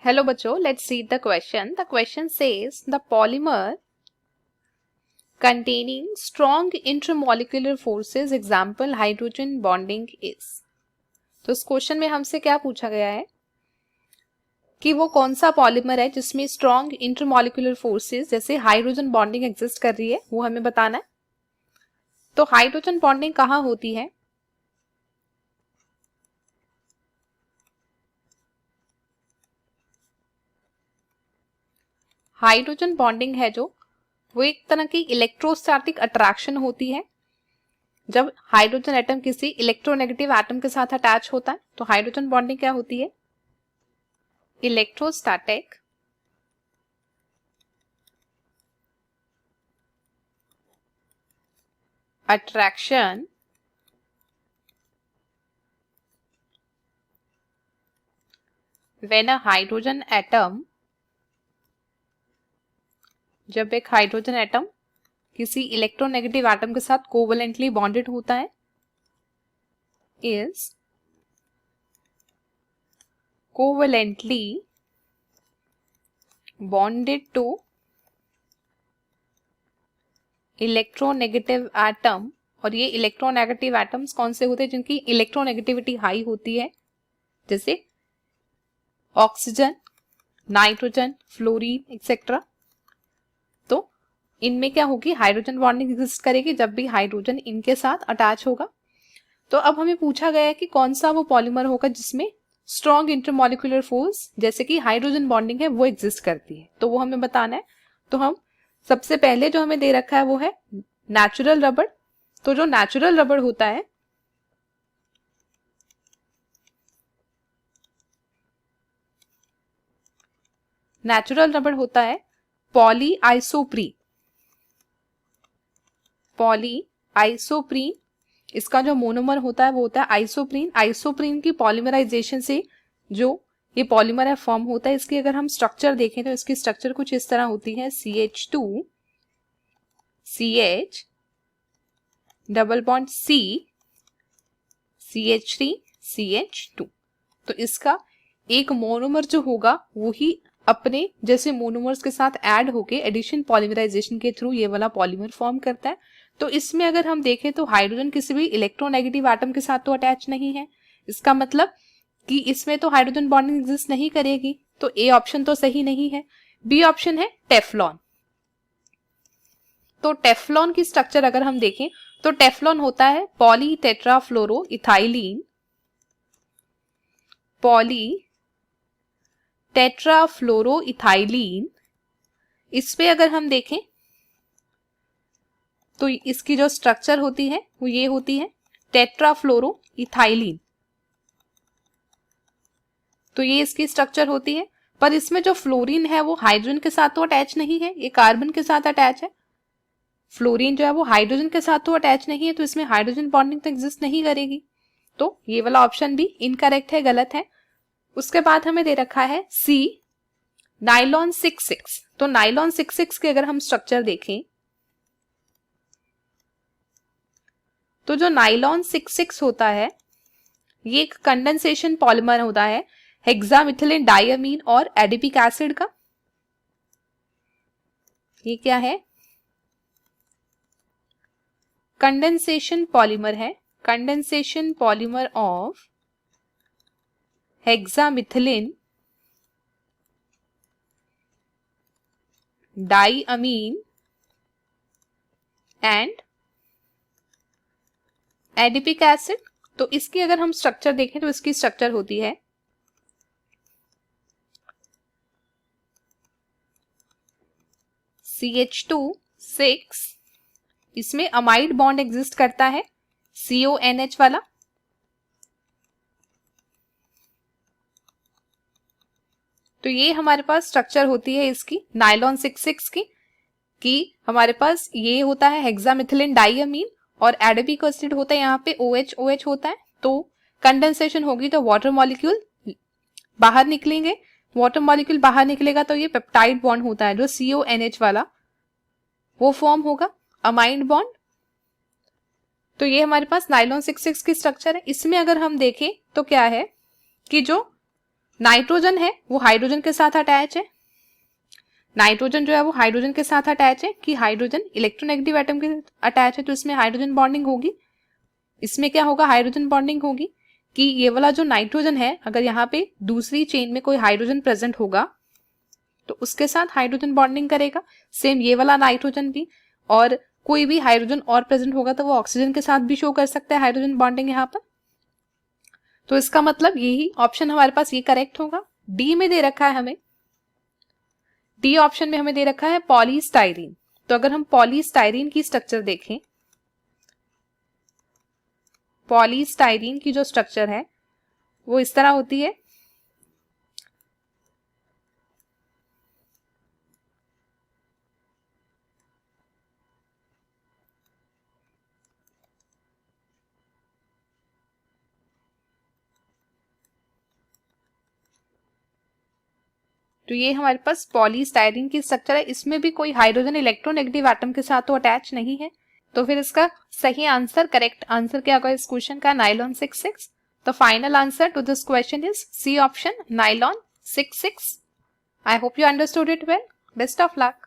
Hello बच्चों, let's read the question. The question says the polymer containing strong intermolecular forces, example hydrogen bonding is. तो इस question में हमसे क्या पूछा गया है कि वो कौन सा पॉलीमर है जिसमें स्ट्रॉन्ग इंटरमोलिकुलर फोर्सेस जैसे हाइड्रोजन बॉन्डिंग एग्जिस्ट कर रही है, वो हमें बताना है। तो हाइड्रोजन बॉन्डिंग कहाँ होती है? हाइड्रोजन बॉन्डिंग है जो वो एक तरह की इलेक्ट्रोस्टैटिक अट्रैक्शन होती है। जब हाइड्रोजन एटम किसी इलेक्ट्रोनेगेटिव एटम के साथ अटैच होता है तो हाइड्रोजन बॉन्डिंग क्या होती है? Electrostatic attraction when a hydrogen atom, जब एक हाइड्रोजन एटम किसी इलेक्ट्रोनेगेटिव एटम के साथ कोवलेंटली बॉन्डेड होता है, is covalently bonded to electronegative atom. और ये इलेक्ट्रोनेगेटिव एटम्स कौन से होते हैं? जिनकी इलेक्ट्रोनेगेटिविटी हाई होती है, जैसे ऑक्सीजन, नाइट्रोजन, फ्लोरीन एक्सेट्रा। तो इनमें क्या होगी? हाइड्रोजन बॉन्डिंग एग्जिस्ट करेगी जब भी हाइड्रोजन इनके साथ अटैच होगा। तो अब हमें पूछा गया है कि कौन सा वो पॉलीमर होगा जिसमें स्ट्रॉन्ग इंटरमोलिकुलर फोर्स जैसे कि हाइड्रोजन बॉन्डिंग है वो एग्जिस्ट करती है, तो वो हमें बताना है। तो हम सबसे पहले जो हमें दे रखा है वो है नेचुरल रबड़। तो जो नेचुरल रबड़ होता है, नेचुरल रबड़ होता है पॉली आइसोप्रीन। पॉली आइसोप्रीन, इसका जो मोनोमर होता है वो होता है आइसोप्रीन। आइसोप्रीन की पॉलीमराइजेशन से जो ये पॉलीमर है फॉर्म होता है। इसकी अगर हम स्ट्रक्चर देखें तो इसकी स्ट्रक्चर कुछ इस तरह होती है, CH2 CH double bond C CH3 CH2। तो इसका एक मोनोमर जो होगा वो ही अपने जैसे मोनोमर्स के साथ ऐड होके एडिशन पॉलीमराइजेशन के थ्रू ये वाला पॉलीमर फॉर्म करता है। तो इसमें अगर हम देखें तो हाइड्रोजन किसी भी इलेक्ट्रोनेगेटिव एटम के साथ तो अटैच नहीं है, इसका मतलब कि इसमें तो हाइड्रोजन बॉन्डिंग एग्जिस्ट नहीं करेगी। तो ए ऑप्शन तो सही नहीं है। बी ऑप्शन है टेफ्लॉन। तो टेफ्लॉन की स्ट्रक्चर अगर हम देखें तो टेफ्लॉन होता है poly tetrafluoro ethylene, poly tetrafluoro ethylene. इस पे अगर हम देखें तो इसकी जो स्ट्रक्चर होती है वो ये होती है टेट्राफ्लोरो इथाइलीन। तो ये इसकी स्ट्रक्चर होती है, पर इसमें जो फ्लोरीन है वो हाइड्रोजन के साथ तो अटैच नहीं है, ये कार्बन के साथ अटैच है। फ्लोरीन जो है वो हाइड्रोजन के साथ तो अटैच नहीं है, तो इसमें हाइड्रोजन बॉन्डिंग तो एग्जिस्ट नहीं करेगी। तो ये वाला ऑप्शन भी इनकरेक्ट है, गलत है। उसके बाद हमें दे रखा है सी नाइलॉन 66। तो नाइलॉन 66 के अगर हम स्ट्रक्चर देखें तो जो नाइलॉन 66 होता है ये एक कंडेंसेशन पॉलीमर होता है हेक्सामिथिलिन डायमीन और एडिपिक एसिड का। ये क्या है? कंडेंसेशन पॉलीमर है, condensation polymer of hexamethylene diamine and adipic acid. तो इसकी अगर हम स्ट्रक्चर देखें तो इसकी स्ट्रक्चर होती है CH2 6, इसमें अमाइड बॉन्ड एग्जिस्ट करता है CONH वाला। तो ये हमारे पास स्ट्रक्चर होती है इसकी नाइलॉन 66 की, कि हमारे पास ये होता है हेक्सामिथिलिन डायमीन और एडिपिक एसिड होता है, यहाँ पे OH होता है। तो कंडेंसेशन होगी तो वाटर मॉलिक्यूल बाहर निकलेंगे, वाटर मॉलिक्यूल बाहर निकलेगा तो ये पेप्टाइड बॉन्ड होता है जो CONH वाला वो फॉर्म होगा, अमाइड बॉन्ड। तो ये हमारे पास नाइलॉन 66 की स्ट्रक्चर है। इसमें अगर हम देखें तो क्या है कि जो नाइट्रोजन है वो हाइड्रोजन के साथ अटैच है, नाइट्रोजन जो है वो हाइड्रोजन के साथ अटैच है कि हाइड्रोजन इलेक्ट्रोनेगेटिव एटम के अटैच है, तो इसमें हाइड्रोजन बॉन्डिंग होगी। इसमें क्या होगा, हाइड्रोजन बॉन्डिंग होगी कि ये वाला जो नाइट्रोजन है अगर यहाँ पे दूसरी चेन में कोई हाइड्रोजन प्रेजेंट होगा तो उसके साथ हाइड्रोजन बॉन्डिंग करेगा। सेम ये वाला नाइट्रोजन भी, और कोई भी हाइड्रोजन और प्रेजेंट होगा तो वो ऑक्सीजन के साथ भी शो कर सकता है हाइड्रोजन बॉन्डिंग यहाँ पर। तो इसका मतलब यही ऑप्शन हमारे पास ये करेक्ट होगा। डी में दे रखा है हमें, डी ऑप्शन में हमें दे रखा है पॉलीस्टाइरीन। तो अगर हम पॉलीस्टाइरीन की स्ट्रक्चर देखें, पॉलीस्टाइरीन की जो स्ट्रक्चर है वो इस तरह होती है। तो ये हमारे पास पॉलीस्टाइरीन की स्ट्रक्चर है, इसमें भी कोई हाइड्रोजन इलेक्ट्रोनेगेटिव एटम के साथ तो अटैच नहीं है। तो फिर इसका सही आंसर, करेक्ट आंसर क्या होगा इस क्वेश्चन का, nylon 66। The final answer to this question is C option, nylon 66। I hope you understood it well. Best of luck.